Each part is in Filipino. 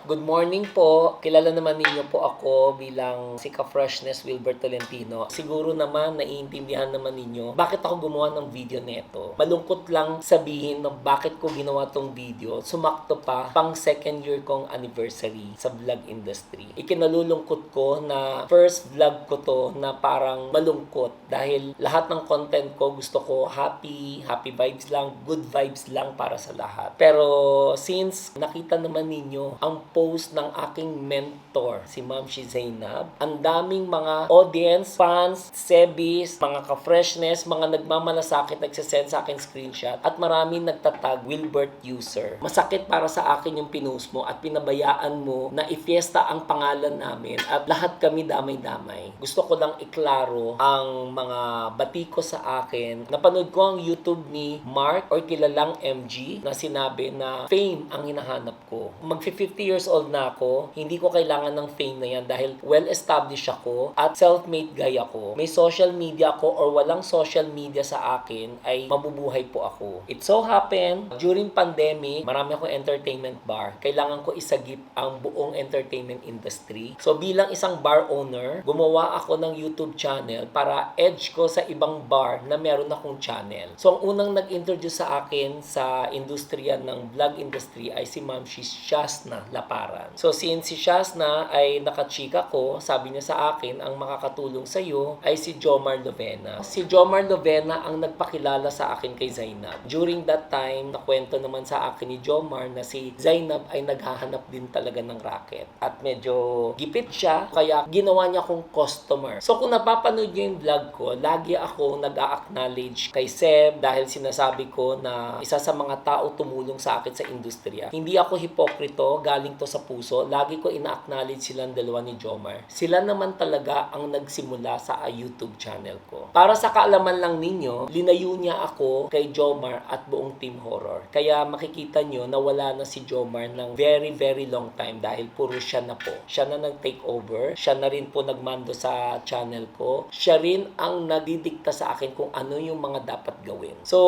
Good morning po. Kilala naman ninyo po ako bilang si Ka-Freshness Wilbert Tolentino. Siguro naman naiintindihan naman ninyo bakit ako gumawa ng video neto. Malungkot lang sabihin na bakit ko ginawa tong video. Sumakto pa pang second year kong anniversary sa vlog industry. Ikinalulungkot ko na first vlog ko to na parang malungkot dahil lahat ng content ko gusto ko happy vibes lang, good vibes lang para sa lahat. Pero since nakita naman ninyo ang post ng aking mentor, si Ma'am Zainab. Ang daming mga audience, fans, sebis, mga ka-freshness, mga nagmamalasakit, nagsasend sa akin screenshot, at maraming nagtatag Wilbert user. Masakit para sa akin yung pinost mo at pinabayaan mo na i-fiesta ang pangalan namin at lahat kami damay-damay. Gusto ko lang iklaro ang mga bati ko sa akin. Napanood ko ang YouTube ni Mark or kilalang MG na sinabi na fame ang hinahanap ko. Mag-50 years old na ako, hindi ko kailangan ng fame na yan dahil well-established ako at self-made guy ako. May social media ako or walang social media sa akin ay mabubuhay po ako. It so happened, during pandemic, marami akong entertainment bar. Kailangan ko isagip ang buong entertainment industry. So bilang isang bar owner, gumawa ako ng YouTube channel para edge ko sa ibang bar na meron akong channel. So ang unang nag-introduce sa akin sa industriya ng vlog industry ay si Ma'am Shasna Laparan. So since si Shasna ay nakachika ko, sabi niya sa akin, ang makakatulong sa iyo ay si Jomar Lovena. Si Jomar Lovena ang nagpakilala sa akin kay Zainab. During that time, nakwento naman sa akin ni Jomar na si Zainab ay naghahanap din talaga ng racket. At medyo gipit siya, kaya ginawa niya akong customer. So kung napapanood niyo yung vlog ko, lagi ako nag-a-acknowledge kay Seb dahil sinasabi ko na isa sa mga tao tumulong sa akin sa industriya. Hindi ako hipokrito, galing to sa puso. Lagi ko ina-acknowledge silang dalawa ni Jomar. Sila naman talaga ang nagsimula sa YouTube channel ko. Para sa kaalaman lang ninyo, linayo niya ako kay Jomar at buong Team Horror. Kaya makikita nyo na wala na si Jomar ng very long time dahil puro siya na po. Siya na nag-take over. Siya na rin po nagmando sa channel ko. Siya rin ang nagdidikta sa akin kung ano yung mga dapat gawin. So,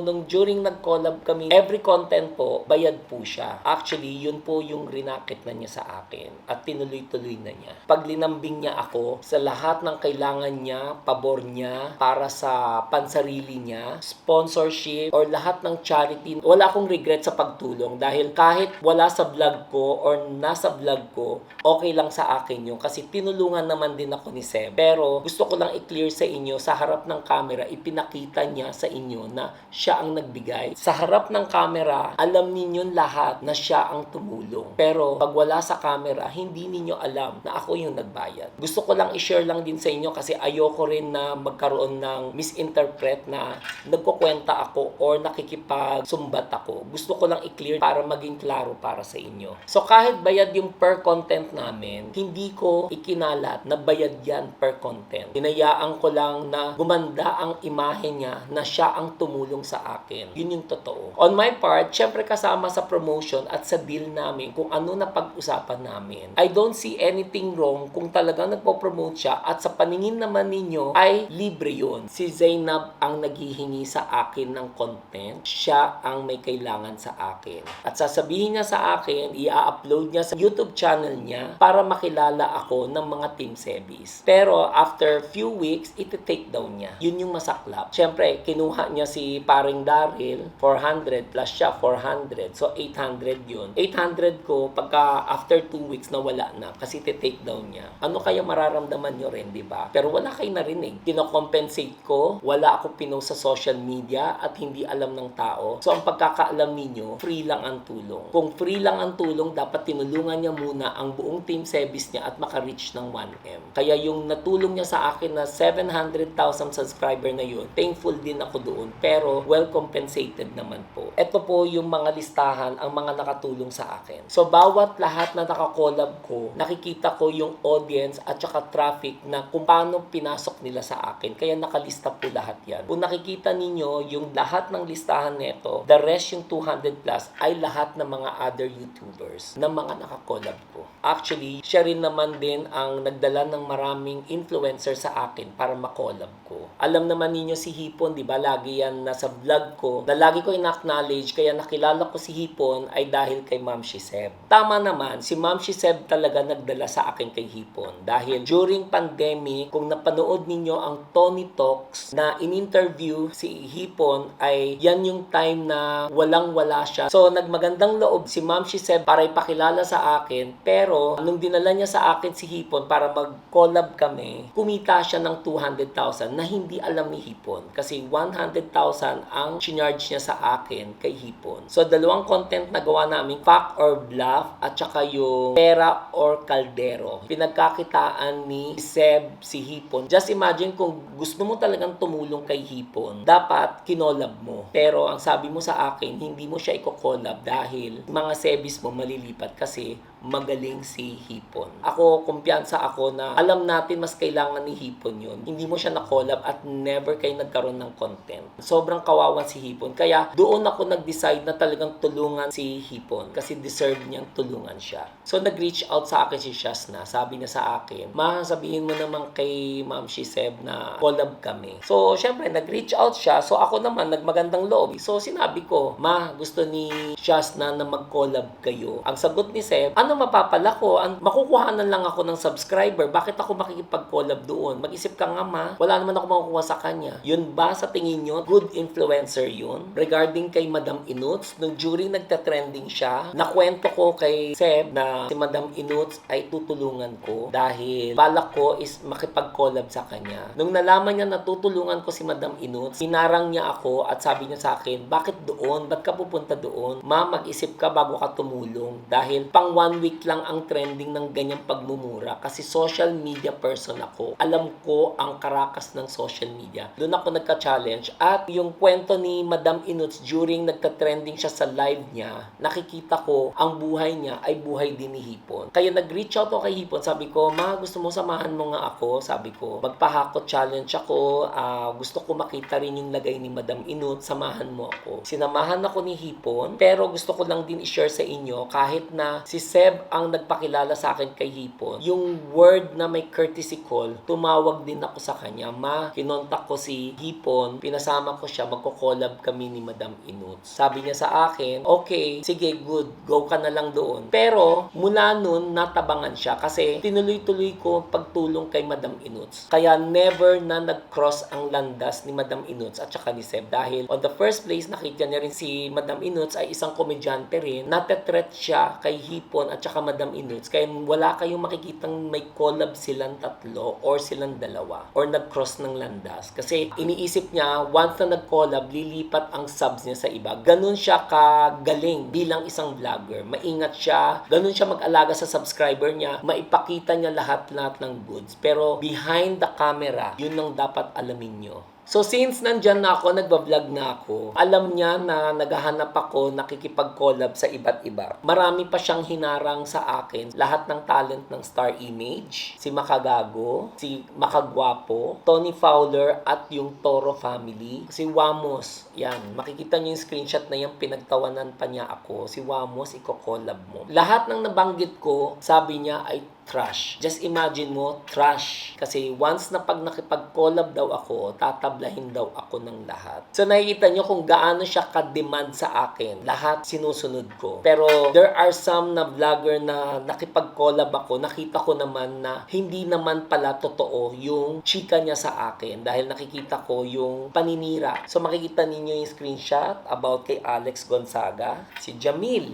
nung during nag-collab kami, every content po, bayad po siya. Actually, yun po yung rinakit na niya sa akin at tinuloy-tuloy na niya. Pag linambing niya ako sa lahat ng kailangan niya, pabor niya, para sa pansarili niya, sponsorship, or lahat ng charity, wala akong regret sa pagtulong dahil kahit wala sa vlog ko or nasa vlog ko, okay lang sa akin yun kasi tinulungan naman din ako ni Seb. Pero gusto ko lang i-clear sa inyo, sa harap ng camera, ipinakita niya sa inyo na siya ang nagbigay. Sa harap ng camera, alam ninyo lahat na siya ang tumulong. Pero pag wala sa camera, hindi ninyo alam na ako yung nagbayad. Gusto ko lang i-share lang din sa inyo kasi ayoko rin na magkaroon ng misinterpret na nagkukwenta ako or nakikipagsumbat ako. Gusto ko lang i-clear para maging klaro para sa inyo. So kahit bayad yung per content namin, hindi ko ikinalat na bayad yan per content. Hinayaan ko lang na gumanda ang imahe niya na siya ang tumulong sa akin. Yun yung totoo. On my part, syempre kasama sa promotion at sa deal namin kung ano na pag-usapan namin. I don't see anything wrong kung talagang nagpo-promote siya at sa paningin naman ninyo ay libre yun. Si Zainab ang naghihingi sa akin ng content. Siya ang may kailangan sa akin. At sasabihin niya sa akin, i-upload niya sa YouTube channel niya para makilala ako ng mga Team Sebis. Pero after few weeks, iti-take down niya. Yun yung masaklap. Syempre, kinuha niya si paring Daryl, 400 plus siya, 400. So, 800 yun. 800 ko, pagka after 2 weeks na wala na, kasi iti-take down niya. Ano kaya mararamdaman nyo rin, di ba? Pero wala kayo narinig. Kino-compensate ko, wala ako pinost sa social media at hindi alam ng tao. So, ang pagkakaalam ninyo, free lang ang tulong. Kung free lang ang tulong, dapat tinulungan niya muna ang buong Team Sebis niya at maka-reach ng 1M. Kaya yung natulong niya sa akin na 700,000 subscriber na yun, thankful din ako doon. Pero, well compensated naman po. Ito po yung mga listahan, ang mga nakatulong sa akin. So, bawat lahat na nakakollab ko, nakikita ko yung audience at saka traffic na kung paano pinasok nila sa akin. Kaya nakalista po lahat yan. Kung nakikita ninyo yung lahat ng listahan nito, the rest yung 200 plus ay lahat ng mga other YouTubers na mga nakakollab ko. Actually, siya rin naman din ang nagdala ng maraming influencer sa akin para makollab ko. Alam naman ninyo si Hipon, di ba? Lagi yan nasa vlog ko na lagi ko ina-acknowledge, kaya nakilala ko si Hipon ay dahil kay Ma'am Seb. Tama naman, si Ma'am si Seb talaga nagdala sa akin kay Hipon. Dahil during pandemic, kung napanood ninyo ang Tony Talks na in-interview si Hipon, ay yan yung time na walang-wala siya. So, nagmagandang loob si Ma'am si Seb para ipakilala sa akin. Pero, nung dinala niya sa akin si Hipon para mag-collab kami, kumita siya ng 200,000 na hindi alam ni Hipon. Kasi 100,000 ang charge niya sa akin kay Hipon. So, dalawang content na gawa namin, fact or bluff, at saka yung pera or kaldero. Pinagkakitaan ni Seb si Hipon. Just imagine kung gusto mo talagang tumulong kay Hipon, dapat kinolab mo. Pero ang sabi mo sa akin, hindi mo siya iko-collab dahil mga sebis mo malilipat kasi magaling si Hipon. Ako, kumpiyansa ako na alam natin mas kailangan ni Hipon yun. Hindi mo siya na-collab at never kayo nagkaroon ng content. Sobrang kawawan si Hipon. Kaya doon ako nag-decide na talagang tulungan si Hipon kasi deserve niyang tulungan siya. So nag-reach out sa akin si Shasna. Sabi niya sa akin, Ma, sabihin mo naman kay Ma'am Shiseb na collab kami. So syempre nag-reach out siya. So ako naman nagmagandang loob. So sinabi ko, Ma, gusto ni Shasna na mag-collab kayo. Ang sagot ni Seb, ano mapapala ko? Makukuhanan lang ako ng subscriber. Bakit ako makikipag-collab doon? Mag-isip ka nga, Ma. Wala naman ako makukuha sa kanya. Yun ba sa tingin nyo? Good influencer yun? Regarding kay Madam Inuts, nung during nagta-trending siya, nakwento ko kay Seb na si Madam Inuts ay tutulungan ko dahil balak ko is makipag-collab sa kanya. Nung nalaman niya na tutulungan ko si Madam Inuts, hinarang niya ako at sabi niya sa akin, bakit doon? Ba't ka pupunta doon? Ma, mag-isip ka bago ka tumulong. Dahil pang 1 week lang ang trending ng ganyang pagmumura kasi social media person ako. Alam ko ang karakas ng social media. Doon ako nagka-challenge at yung kwento ni Madam Inuts during nagka-trending siya sa live niya, nakikita ko ang buhay niya ay buhay din ni Hipon. Kaya nag-reach out ako kay Hipon. Sabi ko, Ma, gusto mo samahan mo nga ako? Sabi ko, magpahakot challenge ako. Gusto ko makita rin yung lagay ni Madam Inuts. Samahan mo ako. Sinamahan ako ni Hipon pero gusto ko lang din i-share sa inyo kahit na si Seb ang nagpakilala sa akin kay Hipon, yung word na may courtesy call, tumawag din ako sa kanya. Ma, kinontak ko si Hipon, pinasama ko siya, magko-collab kami ni Madam Inuts. Sabi niya sa akin, okay, sige, good, go ka na lang doon. Pero, mula nun, natabangan siya kasi tinuloy-tuloy ko pagtulong kay Madam Inuts. Kaya never na nag-cross ang landas ni Madam Inuts at saka ni Seb dahil on the first place, nakita niya rin si Madam Inuts ay isang komedyante rin. Natetret siya kay Hipon at saka Madam Inuts. Kaya wala kayong makikitang may collab silang tatlo or silang dalawa or nag-cross ng landas. Kasi iniisip niya, once na nag-collab, lilipat ang subs niya sa iba. Ganun siya kagaling bilang isang vlogger. Maingat siya. Ganun siya mag-alaga sa subscriber niya. Maipakita niya lahat-lahat ng goods. Pero behind the camera, yun ang dapat alamin nyo. So since nandyan na ako, nagbablog na ako, alam niya na naghahanap ako, nakikipag-collab sa iba't iba. Marami pa siyang hinarang sa akin. Lahat ng talent ng Star Image, si Makagago, si Makagwapo, Tony Fowler at yung Toro family, si Wamos. Yan, makikita niyo yung screenshot na yan, pinagtawanan pa niya ako. Si Wamos, iko-collab mo. Lahat ng nabanggit ko, sabi niya ay trash. Just imagine mo, trash. Kasi once na pag nakipag-collab daw ako, tatablahin daw ako ng lahat. So nakikita nyo kung gaano siya ka-demand sa akin. Lahat sinusunod ko. Pero there are some na vlogger na nakipag-collab ako, nakita ko naman na hindi naman pala totoo yung chika niya sa akin dahil nakikita ko yung paninira. So makikita ninyo yung screenshot about kay Alex Gonzaga, si Jamil.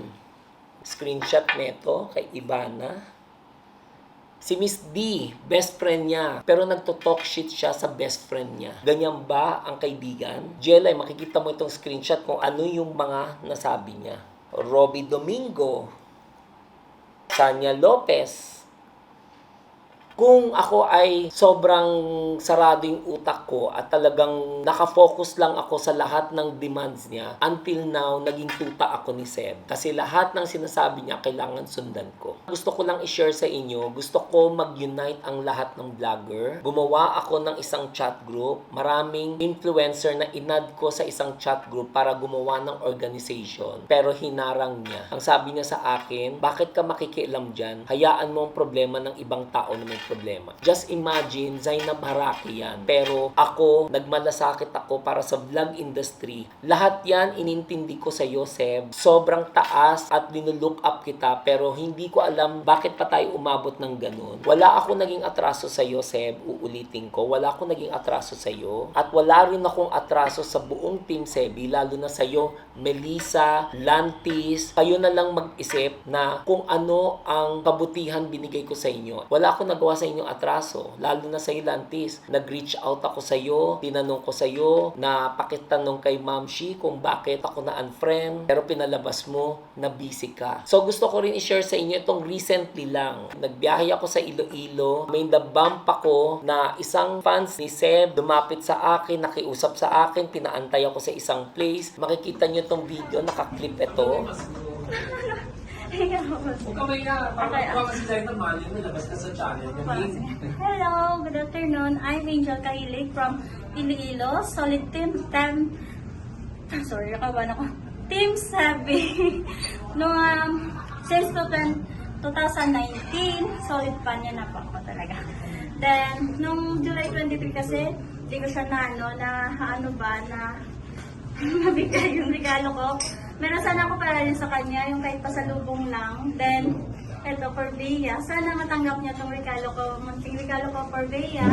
Screenshot nito kay Ivana. Si Miss D, best friend niya. Pero nagto-talk shit siya sa best friend niya. Ganyan ba ang kaibigan? Jelay, makikita mo itong screenshot kung ano yung mga nasabi niya. Robby Domingo. Tanya Lopez. Kung ako ay sobrang sarado yung utak ko at talagang nakafocus lang ako sa lahat ng demands niya, until now, naging tuta ako ni Seb. Kasi lahat ng sinasabi niya, kailangan sundan ko. Gusto ko lang i-share sa inyo, gusto ko mag-unite ang lahat ng vlogger. Gumawa ako ng isang chat group. Maraming influencer na inad ko sa isang chat group para gumawa ng organization. Pero hinarang niya. Ang sabi niya sa akin, bakit ka makikialam dyan? Hayaan mo ang problema ng ibang tao na may problema. Just imagine, Zainab Haraki yan. Pero ako, nagmalasakit ako para sa vlog industry. Lahat yan inintindi ko sa iyo, Seb. Sobrang taas at linulook up kita, pero hindi ko alam bakit pa tayo umabot ng ganun. Wala ako naging atraso sa iyo, Seb. Uulitin ko. Wala ako naging atraso sa iyo. At wala rin akong atraso sa buong Team Sebi, lalo na sa iyo, Melissa, Lantis. Kayo na lang mag-isip na kung ano ang kabutihan binigay ko sa inyo. Wala akong nagawa sa inyong atraso, lalo na sa iyo, Lantis. Nag-reach out ako sa iyo, tinanong ko sa iyo, na pakitanong kay Ma'am Shi kung bakit ako na-unfriend, pero pinalabas mo na busy ka. So gusto ko rin i-share sa inyo itong recently lang. Nagbiyahe ako sa Iloilo, may nabump ako na isang fans ni Seb dumapit sa akin, nakiusap sa akin, pinaantay ako sa isang place. Makikita nyo itong video, nakaklip ito. Huwag ka may baka si Zainab Mali, nalabas ka sa channel. Hello, good afternoon. I'm Angel Kahilig from Iloilo. Solid Team 10. Sorry, nakaban ako. Team Sebi. Noong since 2019, solid fan niya na po ako talaga. Then, nung July 23 kasi, hindi ko siya na mabigay yung regalo ko. Meron sana ako para rin sa kanya, yung kahit pasalubong lang. Then, eto for Bea. Sana matanggap niya itong regalo ko. Munting regalo ko for Bea.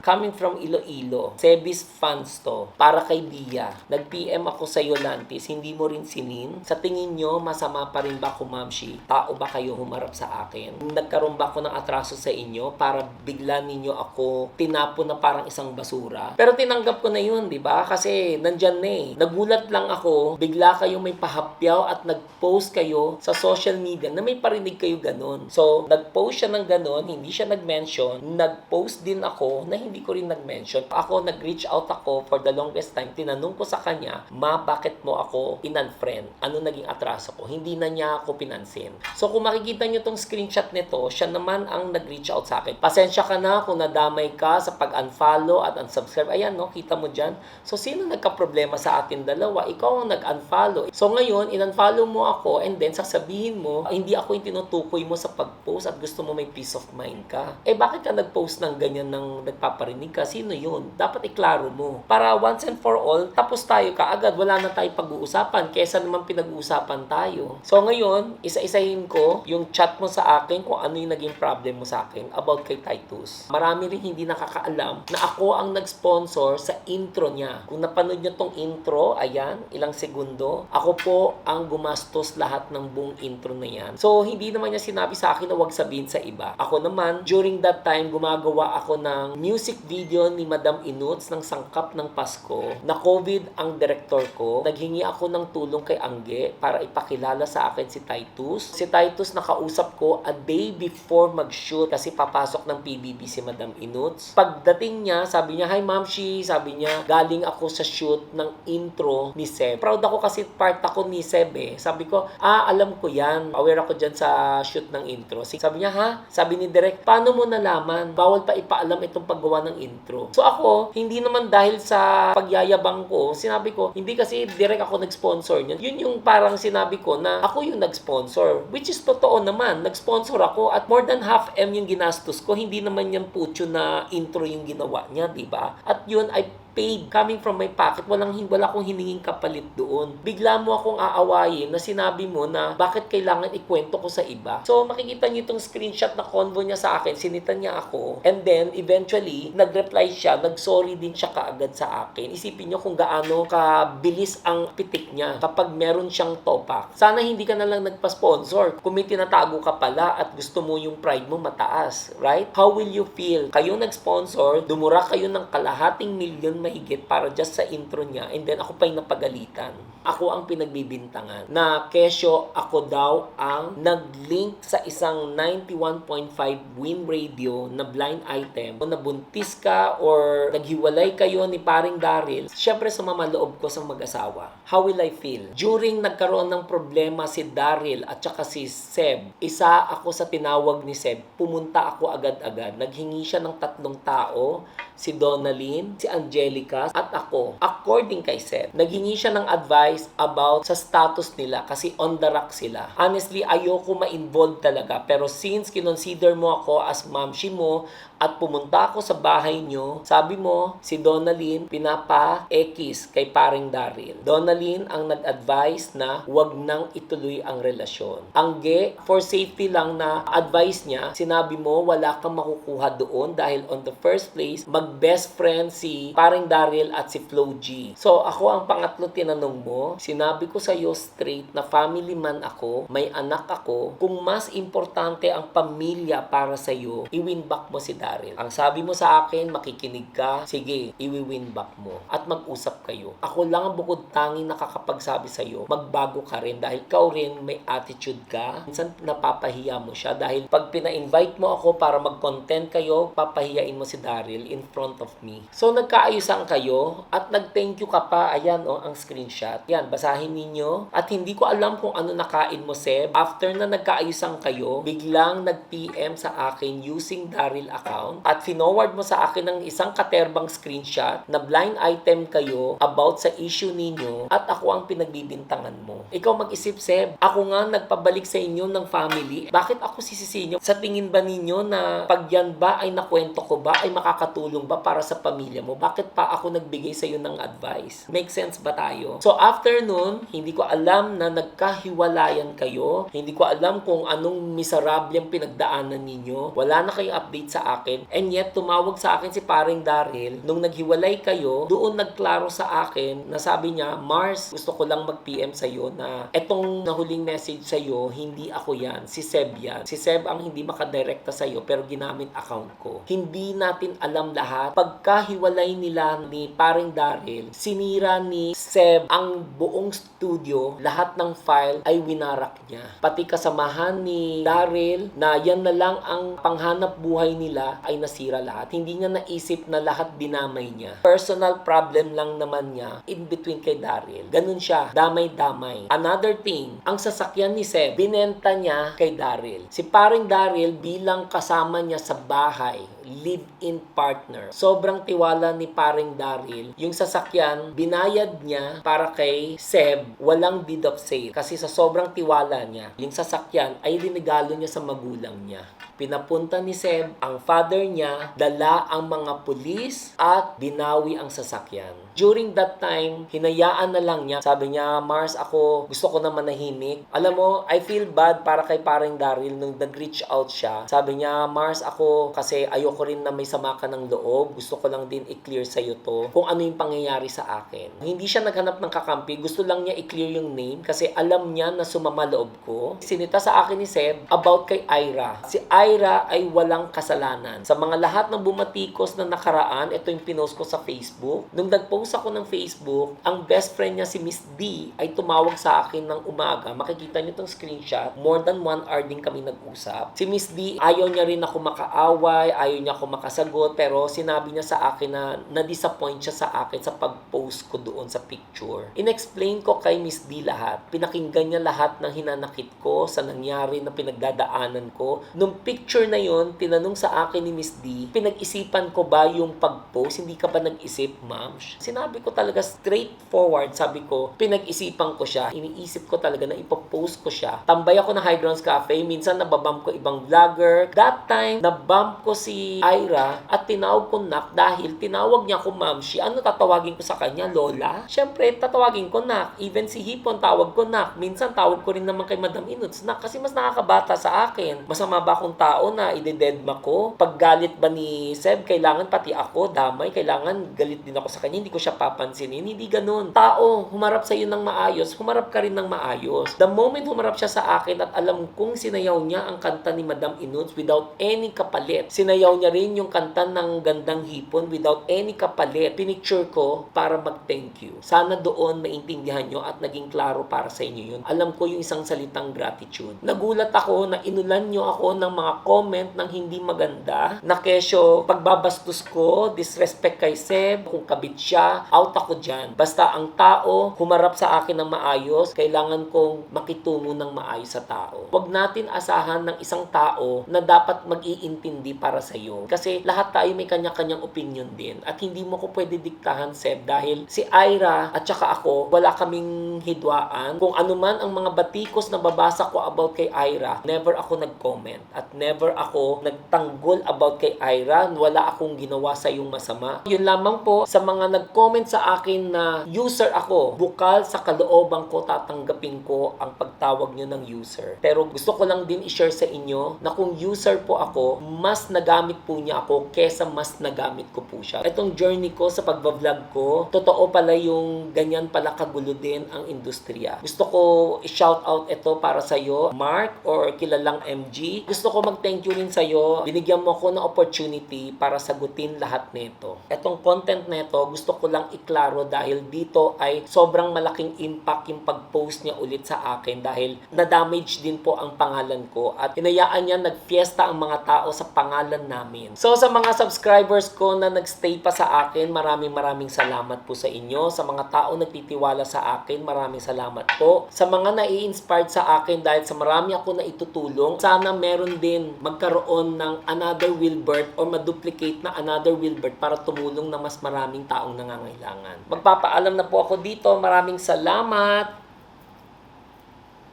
Coming from Iloilo, Sebis fans to, para kay Bia. Nag-PM ako sa iyo, Lantis, hindi mo rin sinin. Sa tingin nyo, masama pa rin ba ako, Ma'am Shi? Tao ba kayo humarap sa akin? Nagkaroon ba ako ng atraso sa inyo para bigla ninyo ako tinapon na parang isang basura? Pero tinanggap ko na yun, di ba? Kasi nandyan na eh. Nagulat lang ako, bigla kayong may pahapyaw at nag-post kayo sa social media na may parinig kayo ganun. So, nag-post siya ng ganun, hindi siya nag-mention. Nag-post din ako na hindi ko rin nag-mention. Ako, nag-reach out ako for the longest time. Tinanong ko sa kanya, Ma, bakit mo ako in-unfriend? Ano naging atraso ko? Hindi na niya ako pinansin. So, kung makikita nyo tong screenshot nito, siya naman ang nag-reach out sa akin. Pasensya ka na kung nadamay ka sa pag-unfollow at unsubscribe. Ayan, no? Kita mo dyan. So, sino nagka-problema sa atin dalawa? Ikaw ang nag-unfollow. So, ngayon, in-unfollow mo ako and then sasabihin mo, hindi ako yung tinutukoy mo sa pag-post at gusto mo may peace of mind ka. Eh, bakit ka nag-post ng ganyan ng nagpaparinig ka? Sino yun? Dapat iklaro mo. Para once and for all, tapos tayo kaagad. Wala na tayong pag-uusapan. Kesa naman pinag-uusapan tayo. So ngayon, isa-isahin ko yung chat mo sa akin kung ano yung naging problem mo sa akin about kay Titus. Marami rin hindi nakakaalam na ako ang nag-sponsor sa intro niya. Kung napanood nyo tong intro, ayan, ilang segundo, ako po ang gumastos lahat ng buong intro na yan. So, hindi naman niya sinabi sa akin na huwag sabihin sa iba. Ako naman, during that time, gumagawa ako ng music video ni Madam Inuts ng Sangkap ng Pasko na COVID ang director ko. Naghingi ako ng tulong kay Angge para ipakilala sa akin si Titus. Si Titus nakausap ko a day before mag-shoot kasi papasok ng PBB si Madam Inuts. Pagdating niya, sabi niya, "Hi Ma'am Shi," sabi niya, "galing ako sa shoot ng intro ni Seb." Proud ako kasi part ako ni Seb eh. Sabi ko, alam ko yan. Aware ako dyan sa shoot ng intro. Sabi niya, ha? Sabi ni Direk, paano mo nalaman? Bawal pa ipaalam itong paggawa ng intro. So ako, hindi naman dahil sa pagyayabang ko, sinabi ko, hindi kasi direct ako nag-sponsor niyan. Yun yung parang sinabi ko na ako yung nag-sponsor. Which is totoo naman. Nag-sponsor ako at more than half M yung ginastos ko. Hindi naman yan putyo na intro yung ginawa niya, di ba? At yun ay paid coming from my pocket. Wala akong hininging kapalit doon. Bigla mo akong aawayin na sinabi mo na bakit kailangan ikwento ko sa iba. So makikita niyo itong screenshot na convo niya sa akin. Sinitan niya ako. And then eventually, nag-reply siya. Nag-sorry din siya kaagad sa akin. Isipin niyo kung gaano kabilis ang pitik niya kapag meron siyang topak. Sana hindi ka na lang nagpa-sponsor. Kung may tinatago ka pala at gusto mo yung pride mo mataas. Right? How will you feel? Kayo nag-sponsor, dumura kayo ng kalahating milyon mahigit para just sa intro niya, and then ako pa yung napagalitan. Ako ang pinagbibintangan na kesyo ako daw ang nag-link sa isang 91.5 Win Radio na blind item. Kung nabuntis ka or naghiwalay kayo ni paring Daryl, syempre sa mamaloob ko sa mag-asawa. How will I feel? During nagkaroon ng problema si Daryl at saka si Seb, isa ako sa tinawag ni Seb, pumunta ako agad-agad. Naghingi siya ng 3 tao, si Donalyn, si Angelica, Angelica at ako, according kay Seb, naghingi siya ng advice about sa status nila kasi on the rock sila. Honestly, ayoko ma-involve talaga, pero since kinonsider mo ako as mamshi mo at pumunta ako sa bahay nyo, sabi mo, si Donalyn pinapa-ekis kay paring Daryl. Donalyn ang nag-advise na huwag nang ituloy ang relasyon. Ang for safety lang na advice niya, sinabi mo wala kang makukuha doon dahil on the first place, mag-best friend si paring Daryl at si Flo G. So, ako ang pangatlo tinanong mo, sinabi ko sa iyo straight na family man ako, may anak ako, kung mas importante ang pamilya para sa iyo, i-win back mo si Daryl. Ang sabi mo sa akin, makikinig ka, sige, i-win back mo at mag-usap kayo. Ako lang ang bukod tanging nakakapagsabi sa iyo, magbago ka rin dahil ikaw rin may attitude ka. Minsan napapahiya mo siya dahil pag pina-invite mo ako para mag-content kayo, papahiyain mo si Daryl in front of me. So nagkaayusan kayo at nag-thank you ka pa. Ayan ang screenshot. Yan, basahin ninyo. At hindi ko alam kung ano nakain mo, Seb. After na nagkaayusan kayo, biglang nag-PM sa akin using Daryl account at finoward mo sa akin ng isang katerbang screenshot na blind item kayo about sa issue ninyo at ako ang pinagbibintangan mo. Ikaw mag-isip, Seb. Ako nga nagpabalik sa inyo ng family. Bakit ako sisisi nyo? Sa tingin ba ninyo na pag yan ba ay nakwento ko ba ay makakatulong ba para sa pamilya mo? Bakit pa ako nagbigay sa iyo ng advice? Make sense ba tayo? So after nun, hindi ko alam na nagkahiwalayan kayo. Hindi ko alam kung anong miserableng pinagdaanan ninyo. Wala na kayong update sa akin. And yet, tumawag sa akin si paring Daryl. Nung naghiwalay kayo, doon nagklaro sa akin na sabi niya, Mars, gusto ko lang mag-PM sa'yo na etong nahuling message sa'yo, hindi ako yan. Si Seb yan. Si Seb ang hindi makadirekta sa'yo pero ginamit account ko. Hindi natin alam lahat. Pagkahiwalay nila ni paring Daryl, sinira ni Seb ang buong studio, lahat ng file ay winarak niya. Pati kasamahan ni Daryl na yan na lang ang panghanap buhay nila ay nasira lahat. Hindi niya naisip na lahat dinamay niya. Personal problem lang naman niya in between kay Daryl. Ganun siya. Damay-damay. Another thing, ang sasakyan ni Seb, binenta niya kay Daryl. Si paring Daryl bilang kasama niya sa bahay, live-in partner. Sobrang tiwala ni paring Daryl. Yung sasakyan, binayad niya para kay Seb, walang deed of sale. Kasi sa sobrang tiwala niya, yung sasakyan ay dinigalo niya sa magulang niya. Pinapunta ni Seb, ang father niya, dala ang mga pulis at binawi ang sasakyan. During that time, hinayaan na lang niya. Sabi niya, Mars, ako gusto ko na manahimik. Alam mo, I feel bad para kay paring Daryl nung nag-reach out siya. Sabi niya, Mars, ako kasi ayoko rin na may sama ka ng loob. Gusto ko lang din i-clear sa'yo to kung ano yung pangyayari sa akin. Hindi siya naghanap ng kakampi. Gusto lang niya i-clear yung name kasi alam niya na sumama loob ko. Sinita sa akin ni Seb about kay Ira. Si Ira ay walang kasalanan. Sa mga lahat ng bumatikos na nakaraan, ito yung pinost ko sa Facebook. Nung nag-post ako ng Facebook, ang best friend niya si Miss D ay tumawag sa akin ng umaga. Makikita niyo tong screenshot. More than 1 hour din kami nag-usap. Si Miss D, ayaw niya rin ako makaaway, ayaw niya ako makasagot, pero sinabi niya sa akin na na-disappoint siya sa akin sa pag-post ko doon sa picture. In-explain ko kay Miss D lahat. Pinakinggan niya lahat ng hinanakit ko sa nangyari na pinagdadaanan ko. Nung picture na yon, tinanong sa akin ni Miss D, pinag-isipan ko ba yung pag-post? Hindi ka ba nag-isip, ma'am? Sinabi ko talaga straightforward, sabi ko, pinag-isipan ko siya. Iniisip ko talaga na ipopost ko siya. Tambay ako na High Grounds Cafe, minsan nababump ko ibang vlogger. That time, nabump ko si Ira at tinawag ko Nak dahil tinawag niya ako Mamshi. Ano tatawagin ko sa kanya? Lola? Siyempre, tatawagin ko Nak. Even si Hipon, tawag ko Nak. Minsan, tawag ko rin naman kay Madam Inuts Nak kasi mas nakakabata sa akin. Masama ba akong tao na idededma ko? Pag galit ba ni Seb, kailangan pati ako, damay, kailangan galit din ako sa kanya. Hindi ko siya papansinin. Hindi ganun. Tao, humarap sa iyo ng maayos, humarap ka rin ng maayos. The moment humarap siya sa akin at alam kong sinayaw niya ang kanta ni Madam Inuts without any kapalit. Sinayaw niya rin yung kanta ng Gandang Hipon without any kapalit. Pinicture ko para mag-thank you. Sana doon maintindihan nyo at naging klaro para sa inyo yun. Alam ko yung isang salitang gratitude. Nagulat ako na inulan nyo ako ng mga comment ng hindi maganda. Na kesyo, pagbabastos ko, disrespect kay Seb, kung kabit siya, out ako dyan. Basta ang tao, humarap sa akin ng maayos, kailangan kong makitungo ng maayos sa tao. Huwag natin asahan ng isang tao na dapat mag-iintindi para sa iyo. inyo. Kasi lahat tayo may kanya-kanyang opinion din. At hindi mo ko pwede diktahan, Seb, dahil si Ira at saka ako, wala kaming hidwaan. Kung ano man ang mga batikos na babasa ko about kay Ira, never ako nag-comment. At never ako nagtanggol about kay Ira. Wala akong ginawa sa iyong masama. Yun lamang po, sa mga nag-comment sa akin na user ako, bukal sa kalooban ko, tatanggapin ko ang pagtawag nyo ng user. Pero gusto ko lang din i-share sa inyo na kung user po ako, mas nagamit po niya ako kesa mas nagamit ko po siya. Itong journey ko sa pagbablog ko, totoo pala yung ganyan pala kagulo din ang industriya. Gusto ko i-shout out ito para sa iyo, Mark or kilalang MG. Gusto ko mag-thank you rin sa iyo. Binigyan mo ako ng opportunity para sagutin lahat nito. Itong content nito, gusto ko lang iklaro dahil dito ay sobrang malaking impact yung pag-post niya ulit sa akin dahil na-damage din po ang pangalan ko at hinayaan niya nag-fiesta ang mga tao sa pangalan namin. So sa mga subscribers ko na nag-stay pa sa akin, maraming salamat po sa inyo. Sa mga tao nagtitiwala sa akin, maraming salamat po. Sa mga nai-inspired sa akin dahil sa marami ako na itutulong, sana meron din magkaroon ng another Wilbert or maduplicate na another Wilbert para tumulong na mas maraming taong nangangailangan. Magpapaalam na po ako dito. Maraming salamat!